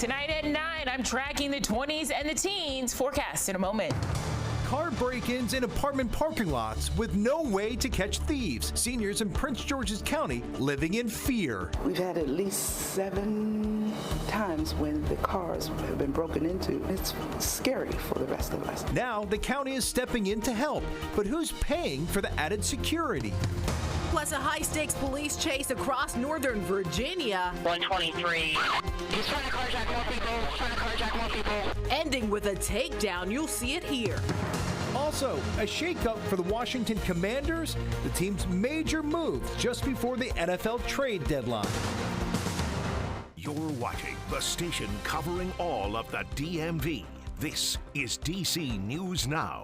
Tonight at 9, I'm tracking the 20s and the teens. Forecast in a moment. Car break-ins in apartment parking lots with no way to catch thieves. Seniors in Prince George's County living in fear. We've had at least 7 times when the cars have been broken into. It's scary for the rest of us. Now the county is stepping in to help, but who's paying for the added security? Plus a high-stakes police chase across northern Virginia. 123. He's trying to carjack more people. Ending with a takedown. You'll see it here. Also, a shakeup for the Washington Commanders, the team's major moves just before the NFL trade deadline. You're watching the station covering all of the DMV. This is DC News Now.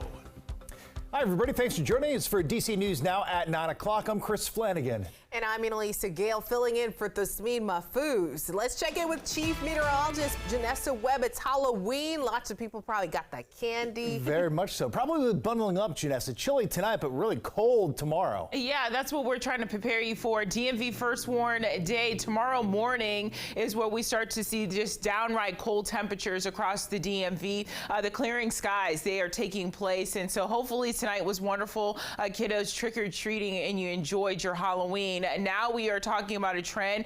Hi, everybody. Thanks for joining us for DC News Now at 9 o'clock. I'm Chris Flanagan. And I'm Annalisa Gale, filling in for Tasmin Mahfouz. Let's check in with Chief Meteorologist Janessa Webb. It's Halloween. Lots of people probably got that candy. Very much so. Probably bundling up, Janessa. Chilly tonight, but really cold tomorrow. Yeah, that's what we're trying to prepare you for. DMV first warn day tomorrow morning is where we start to see just downright cold temperatures across the DMV. The clearing skies, they are taking place. And so hopefully tonight was wonderful. Kiddos trick-or-treating and you enjoyed your Halloween. Now we are talking about a trend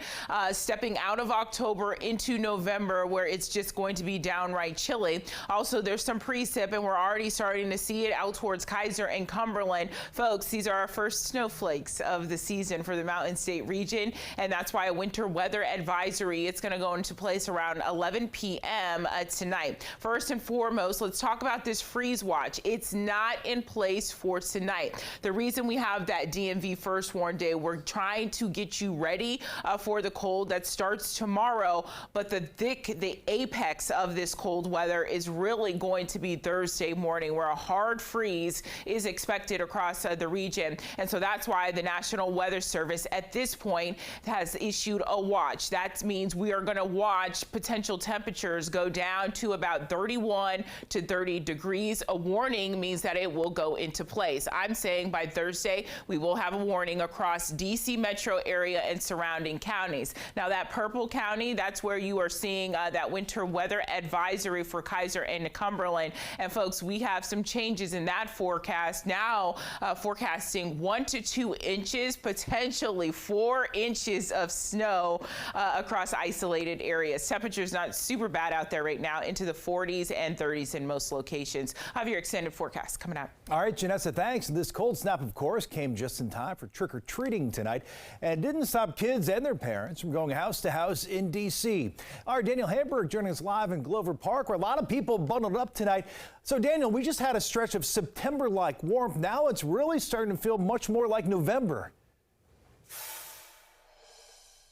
stepping out of October into November where it's just going to be downright chilly. Also, there's some precip and we're already starting to see it out towards Kaiser and Cumberland. Folks, these are our first snowflakes of the season for the Mountain State region, and that's why a winter weather advisory, it's going to go into place around 11 p.m. Tonight. First and foremost, let's talk about this freeze watch. It's not in place for tonight. The reason we have that DMV first warn day, we're trying to get you ready for the cold that starts tomorrow, but the apex of this cold weather is really going to be Thursday morning, where a hard freeze is expected across the region. And so that's why the National Weather Service at this point has issued a watch. That means we are going to watch potential temperatures go down to about 31 to 30 degrees. A warning means that it will go into place. I'm saying by Thursday, we will have a warning across DC metro area and surrounding counties. Now that purple county, that's where you are seeing that winter weather advisory for Kaiser and Cumberland. And folks, we have some changes in that forecast now, forecasting 1 to 2 inches, potentially 4 inches of snow across isolated areas. Temperatures not super bad out there right now, into the 40s and 30s in most locations. I have your extended forecast coming up. All right, Janessa, thanks. And this cold snap, of course, came just in time for trick-or-treating tonight and didn't stop kids and their parents from going house to house in D.C. All right, Daniel Hamburg joining us live in Glover Park, where a lot of people bundled up tonight. So, Daniel, we just had a stretch of September-like warmth. Now it's really starting to feel much more like November.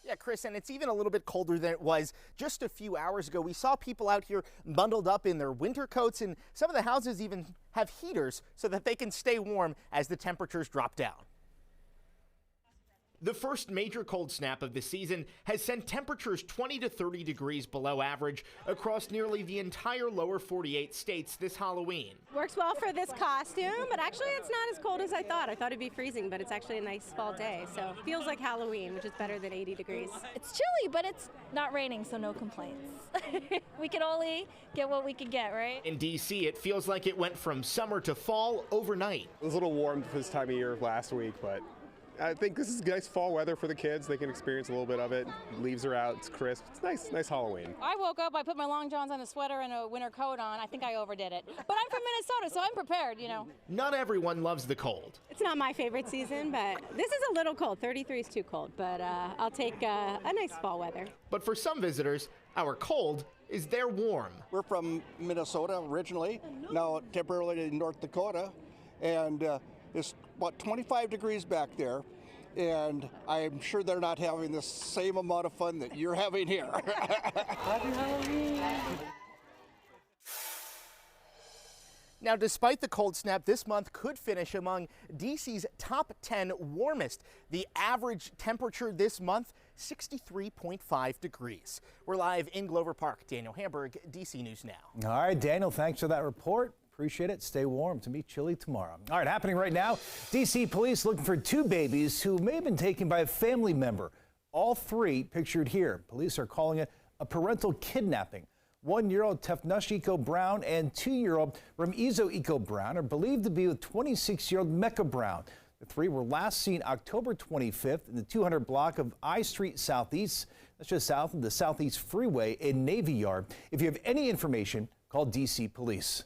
Yeah, Chris, and it's even a little bit colder than it was just a few hours ago. We saw people out here bundled up in their winter coats, and some of the houses even have heaters so that they can stay warm as the temperatures drop down. The first major cold snap of the season has sent temperatures 20 to 30 degrees below average across nearly the entire lower 48 states this Halloween. Works well for this costume, but actually it's not as cold as I thought. I thought it'd be freezing, but it's actually a nice fall day, so it feels like Halloween, which is better than 80 degrees. It's chilly, but it's not raining, so no complaints. We can only get what we can get, right? In D.C., it feels like it went from summer to fall overnight. It was a little warm for this time of year last week, but I think this is nice fall weather for the kids. They can experience a little bit of it. Leaves are out, it's crisp. It's nice Halloween. I woke up, I put my long johns on, a sweater and a winter coat on. I think I overdid it. But I'm from Minnesota, so I'm prepared, you know. Not everyone loves the cold. It's not my favorite season, but this is a little cold. 33 is too cold, but I'll take a nice fall weather. But for some visitors, our cold is their warm. We're from Minnesota originally, now temporarily in North Dakota, and it's about 25 degrees back there, and I'm sure they're not having the same amount of fun that you're having here. Happy Halloween! Now, despite the cold snap, this month could finish among DC's top 10 warmest. The average temperature this month, 63.5 degrees. We're live in Glover Park. Daniel Hamburg, DC News Now. All right, Daniel, thanks for that report. Appreciate it. Stay warm. To be chilly tomorrow. All right, happening right now. D.C. police looking for 2 babies who may have been taken by a family member. All 3 pictured here. Police are calling it a parental kidnapping. 1-year-old Tefnushiko Brown and 2-year-old Ramizo Iko Brown are believed to be with 26-year-old Mecca Brown. The three were last seen October 25th in the 200 block of I Street Southeast. That's just south of the Southeast Freeway in Navy Yard. If you have any information, call DC Police.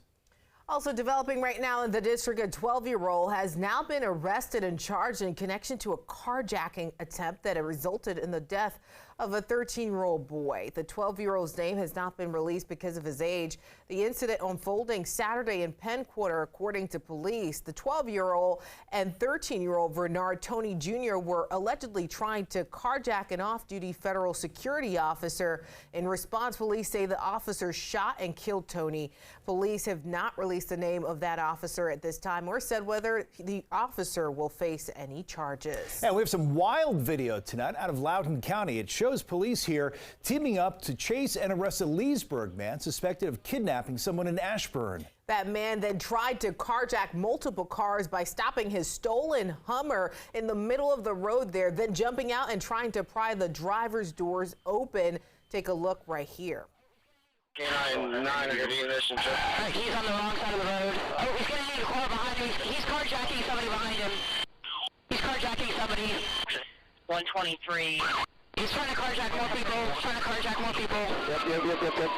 Also developing right now in the district, a 12-year-old has now been arrested and charged in connection to a carjacking attempt that resulted in the death of a 13-year-old boy. The 12-year-old's name has not been released because of his age. The incident unfolding Saturday in Penn Quarter, according to police. The 12-year-old and 13-year-old Bernard Tony Jr. were allegedly trying to carjack an off-duty federal security officer. In response, police say the officer shot and killed Tony. Police have not released the name of that officer at this time or said whether the officer will face any charges. And we have some wild video tonight out of Loudoun County. It shows police here teaming up to chase and arrest a Leesburg man suspected of kidnapping someone in Ashburn. That man then tried to carjack multiple cars by stopping his stolen Hummer in the middle of the road there, then jumping out and trying to pry the driver's doors open. Take a look right here. K-9, 9, good evening. He's on the wrong side of the road. Oh, he's getting in a car behind him. He's carjacking somebody behind him. He's carjacking somebody. 123. He's trying to carjack more people. Yep.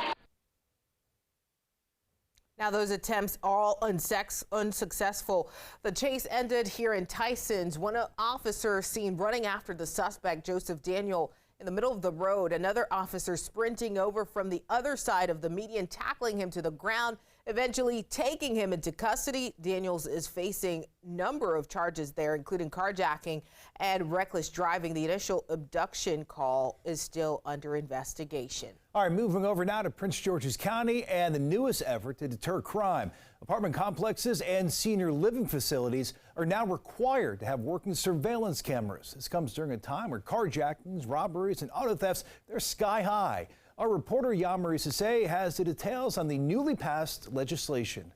Now those attempts all unsuccessful. The chase ended here in Tyson's. One officer seen running after the suspect, Joseph Daniel, in the middle of the road. Another officer sprinting over from the other side of the median, tackling him to the ground, eventually taking him into custody. Daniels is facing a number of charges there, including carjacking and reckless driving. The initial abduction call is still under investigation. All right, moving over now to Prince George's County and the newest effort to deter crime. Apartment complexes and senior living facilities are now required to have working surveillance cameras. This comes during a time where carjackings, robberies, and auto thefts, they're sky high. Our reporter Yamari Sase has the details on the newly passed legislation.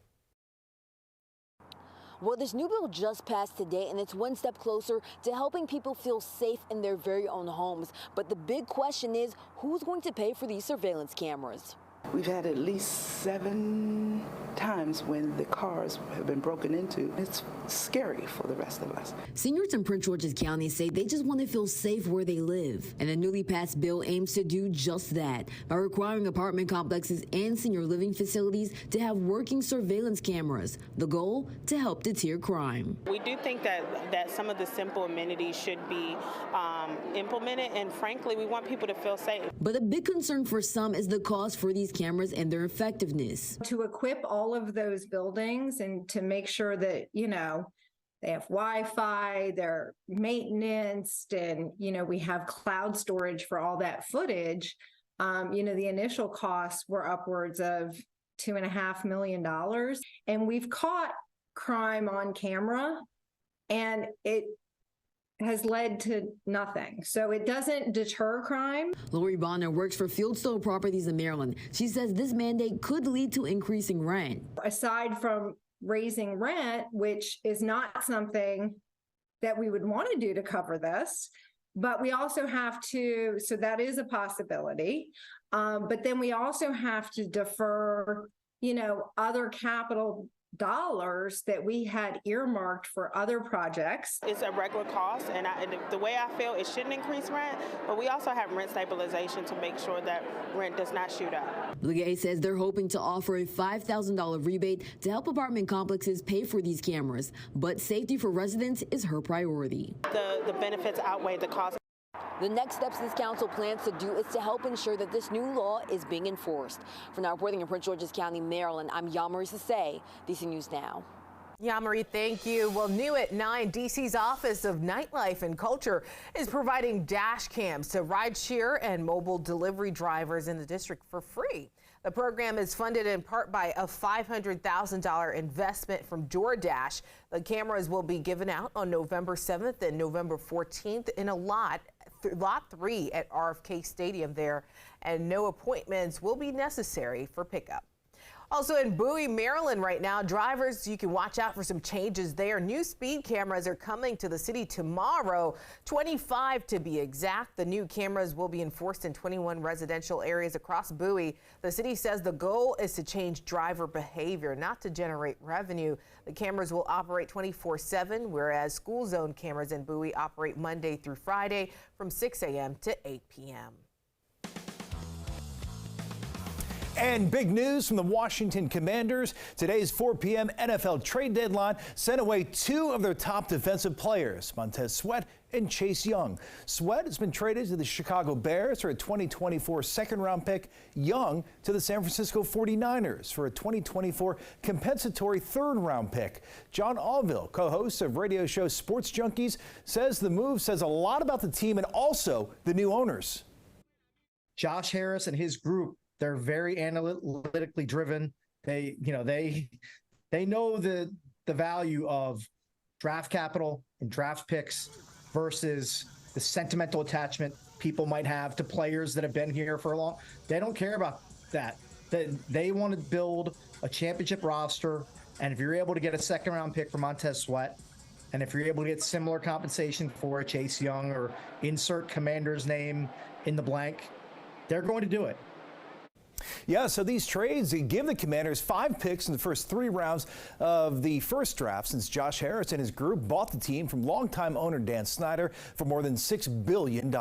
Well, this new bill just passed today, and it's one step closer to helping people feel safe in their very own homes. But the big question is, who's going to pay for these surveillance cameras? We've had at least 7 times when the cars have been broken into. It's scary for the rest of us. Seniors in Prince George's County say they just want to feel safe where they live. And the newly passed bill aims to do just that by requiring apartment complexes and senior living facilities to have working surveillance cameras. The goal, to help deter crime. We do think that some of the simple amenities should be implemented, and frankly, we want people to feel safe. But a big concern for some is the cost for these cameras and their effectiveness. To equip all of those buildings and to make sure that, they have Wi-Fi, they're maintenance, and, we have cloud storage for all that footage. The initial costs were upwards of $2.5 million. And we've caught crime on camera, and it has led to nothing. So it doesn't deter crime. Lori Bonner works for Fieldstone Properties in Maryland. She says this mandate could lead to increasing rent. Aside from raising rent, which is not something that we would want to do to cover this, but we also have to, so that is a possibility. But then we also have to defer, other capital dollars that we had earmarked for other projects. It's a regular cost, and the way I feel, it shouldn't increase rent, but we also have rent stabilization to make sure that rent does not shoot up. Legay says they're hoping to offer a $5,000 rebate to help apartment complexes pay for these cameras, but safety for residents is her priority. The benefits outweigh the cost. The next steps this council plans to do is to help ensure that this new law is being enforced. For now, reporting in Prince George's County, Maryland, I'm Yamari Sase, DC News Now. Yamari, thank you. Well, new at 9, DC's Office of Nightlife and Culture is providing dash cams to rideshare and mobile delivery drivers in the district for free. The program is funded in part by a $500,000 investment from DoorDash. The cameras will be given out on November 7th and November 14th in a lot 3 at RFK Stadium there, and no appointments will be necessary for pickup. Also in Buoy, Maryland right now, drivers, you can watch out for some changes there. New speed cameras are coming to the city tomorrow, 25 to be exact. The new cameras will be enforced in 21 residential areas across Buoy. The city says the goal is to change driver behavior, not to generate revenue. The cameras will operate 24/7, whereas school zone cameras in Buoy operate Monday through Friday from 6 a.m. to 8 p.m. And big news from the Washington Commanders. Today's 4 p.m. NFL trade deadline sent away two of their top defensive players, Montez Sweat and Chase Young. Sweat has been traded to the Chicago Bears for a 2024 second-round pick. Young to the San Francisco 49ers for a 2024 compensatory third-round pick. John Allville, co-host of radio show Sports Junkies, says the move says a lot about the team and also the new owners. Josh Harris and his group, they're very analytically driven. They know the value of draft capital and draft picks versus the sentimental attachment people might have to players that have been here for a long. They don't care about that. They want to build a championship roster, and if you're able to get a second-round pick for Montez Sweat, and if you're able to get similar compensation for Chase Young or insert Commander's name in the blank, they're going to do it. Yeah, so these trades give the Commanders 5 picks in the first 3 rounds of the first draft since Josh Harris and his group bought the team from longtime owner Dan Snyder for more than $6 billion.